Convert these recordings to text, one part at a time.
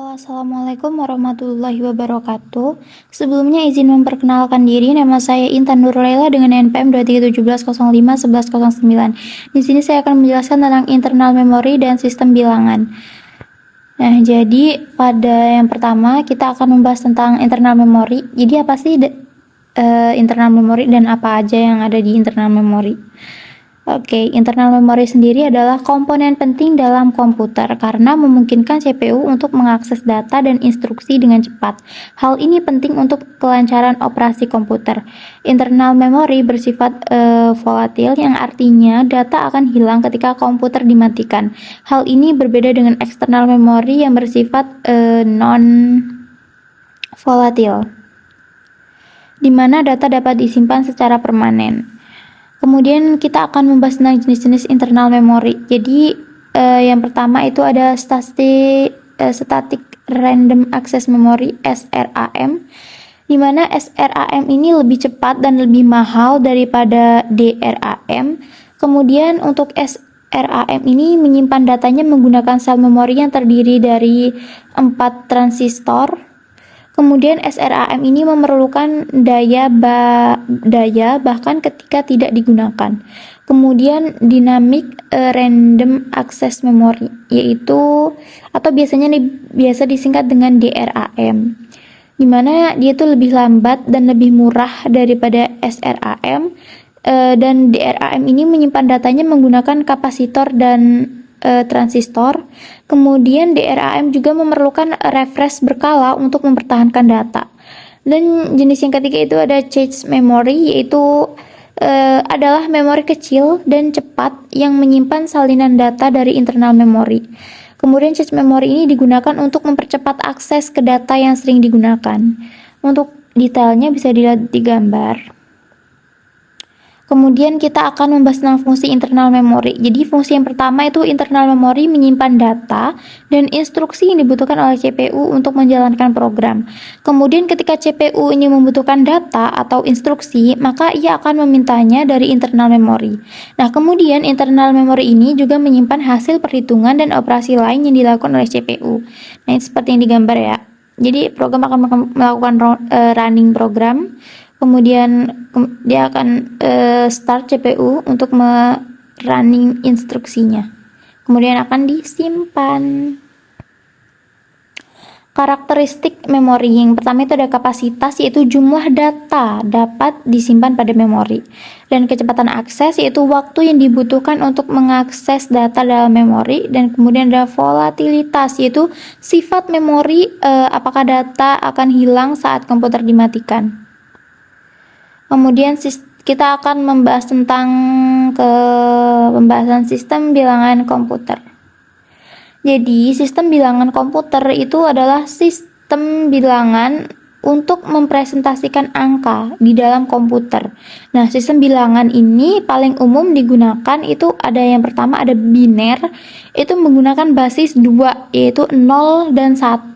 Halo, Assalamualaikum warahmatullahi wabarakatuh. Sebelumnya izin memperkenalkan diri, nama saya Intan Nurlaila dengan NPM 2317051109. Di sini saya akan menjelaskan tentang internal memori dan sistem bilangan. Nah, jadi pada yang pertama kita akan membahas tentang internal memori. Jadi apa sih internal memori dan apa aja yang ada di internal memori? Oke, internal memori sendiri adalah komponen penting dalam komputer karena memungkinkan CPU untuk mengakses data dan instruksi dengan cepat. Hal ini penting untuk kelancaran operasi komputer. Internal memori bersifat volatil yang artinya data akan hilang ketika komputer dimatikan. Hal ini berbeda dengan eksternal memori yang bersifat non-volatil, di mana data dapat disimpan secara permanen. Kemudian kita akan membahas tentang jenis-jenis internal memori. Jadi yang pertama itu ada static random access memory (SRAM), di mana SRAM ini lebih cepat dan lebih mahal daripada DRAM. Kemudian untuk SRAM ini menyimpan datanya menggunakan sel memori yang terdiri dari 4 transistor. Kemudian SRAM ini memerlukan daya bahkan ketika tidak digunakan. Kemudian dynamic random access memory, yaitu atau biasa disingkat dengan DRAM, di mana dia itu lebih lambat dan lebih murah daripada SRAM. Dan DRAM ini menyimpan datanya menggunakan kapasitor dan transistor. Kemudian DRAM juga memerlukan refresh berkala untuk mempertahankan data. Dan jenis yang ketiga itu ada cache memory, yaitu adalah memori kecil dan cepat yang menyimpan salinan data dari internal memori. Kemudian cache memory ini digunakan untuk mempercepat akses ke data yang sering digunakan. Untuk detailnya bisa dilihat di gambar. Kemudian kita akan membahas tentang fungsi internal memori. Jadi fungsi yang pertama itu internal memori menyimpan data dan instruksi yang dibutuhkan oleh CPU untuk menjalankan program. Kemudian ketika CPU ini membutuhkan data atau instruksi, maka ia akan memintanya dari internal memori. Nah, kemudian internal memori ini juga menyimpan hasil perhitungan dan operasi lain yang dilakukan oleh CPU. Nah, ini seperti yang digambar ya. Jadi program akan melakukan running program. Kemudian dia akan start CPU untuk running instruksinya. Kemudian akan disimpan. Karakteristik memori yang pertama itu ada kapasitas, yaitu jumlah data dapat disimpan pada memori. Dan kecepatan akses, yaitu waktu yang dibutuhkan untuk mengakses data dalam memori. Dan kemudian ada volatilitas, yaitu sifat memori, apakah data akan hilang saat komputer dimatikan. Kemudian kita akan membahas tentang pembahasan sistem bilangan komputer. Jadi, sistem bilangan komputer itu adalah sistem bilangan untuk mempresentasikan angka di dalam komputer. Nah, sistem bilangan ini paling umum digunakan itu ada yang pertama ada biner, itu menggunakan basis 2, yaitu 0 dan 1.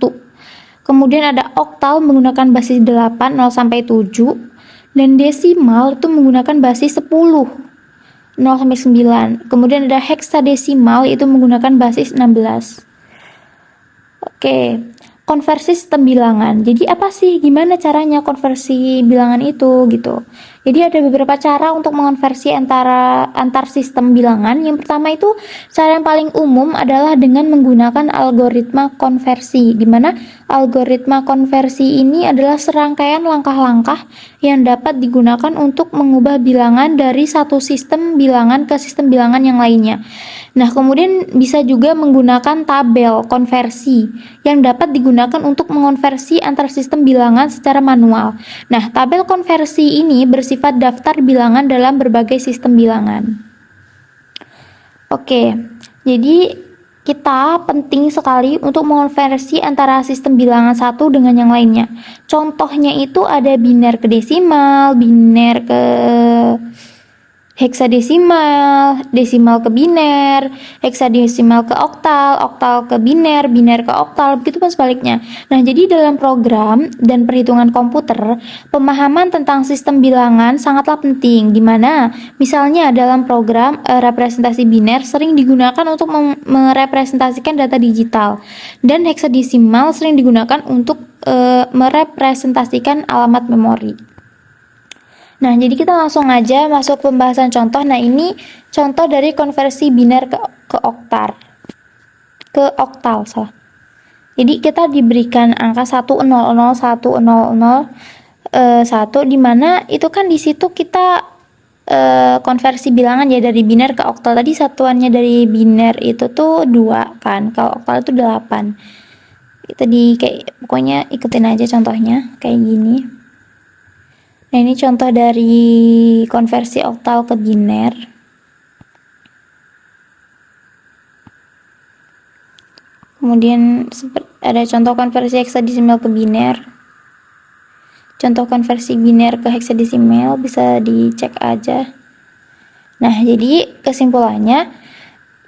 Kemudian ada oktal menggunakan basis 8, 0 sampai 7. Dan desimal itu menggunakan basis 10, 0 sampai 9. Kemudian ada heksadesimal, yaitu menggunakan basis 16. Oke, konversi sistem bilangan. Jadi apa sih, gimana caranya konversi bilangan itu gitu. Jadi ada beberapa cara untuk mengonversi antar sistem bilangan. Yang pertama itu cara yang paling umum adalah dengan menggunakan algoritma konversi, di mana algoritma konversi ini adalah serangkaian langkah-langkah yang dapat digunakan untuk mengubah bilangan dari satu sistem bilangan ke sistem bilangan yang lainnya. Nah, kemudian bisa juga menggunakan tabel konversi yang dapat digunakan untuk mengonversi antar sistem bilangan secara manual. Nah, tabel konversi ini bersifat daftar bilangan dalam berbagai sistem bilangan. Oke, jadi kita penting sekali untuk mengonversi antara sistem bilangan satu dengan yang lainnya. Contohnya itu ada biner ke desimal, biner ke heksadesimal, desimal ke biner, heksadesimal ke oktal, oktal ke biner, biner ke oktal, begitu pun sebaliknya. Nah, jadi dalam program dan perhitungan komputer, pemahaman tentang sistem bilangan sangatlah penting, di mana misalnya dalam program representasi biner sering digunakan untuk merepresentasikan data digital, dan heksadesimal sering digunakan untuk merepresentasikan alamat memori. Nah, jadi kita langsung aja masuk pembahasan contoh. Nah, ini contoh dari konversi biner ke oktal. Jadi kita diberikan angka 1001001 di mana itu kan di situ kita konversi bilangan ya dari biner ke oktal. Tadi satuannya dari biner itu tuh 2 kan. Kalau oktal itu 8. Tadi kayak pokoknya ikutin aja contohnya kayak gini. Nah, ini contoh dari konversi oktal ke biner. Kemudian ada contoh konversi heksadesimal ke biner. Contoh konversi biner ke heksadesimal bisa dicek aja. Nah, jadi kesimpulannya,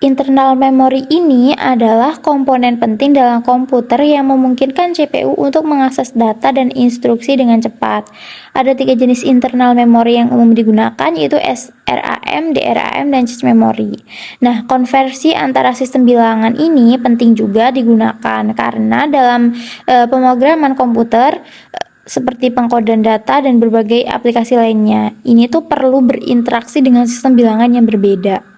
internal memory ini adalah komponen penting dalam komputer yang memungkinkan CPU untuk mengakses data dan instruksi dengan cepat. Ada 3 jenis internal memory yang umum digunakan, yaitu SRAM, DRAM, dan cache memory. Nah, konversi antara sistem bilangan ini penting juga digunakan karena dalam pemrograman komputer seperti pengkodean data dan berbagai aplikasi lainnya, ini tuh perlu berinteraksi dengan sistem bilangan yang berbeda.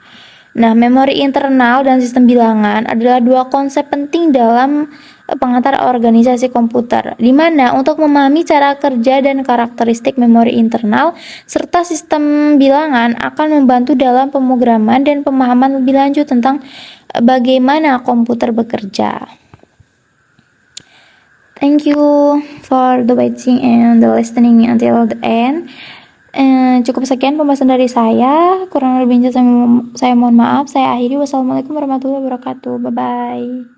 Nah, memori internal dan sistem bilangan adalah 2 konsep penting dalam pengantar organisasi komputer, di mana untuk memahami cara kerja dan karakteristik memori internal serta sistem bilangan akan membantu dalam pemrograman dan pemahaman lebih lanjut tentang bagaimana komputer bekerja. Thank you for the watching and the listening until the end. Cukup sekian pembahasan dari saya. Kurang lebihnya saya mohon maaf. Saya akhiri. Wassalamualaikum warahmatullahi wabarakatuh. Bye bye.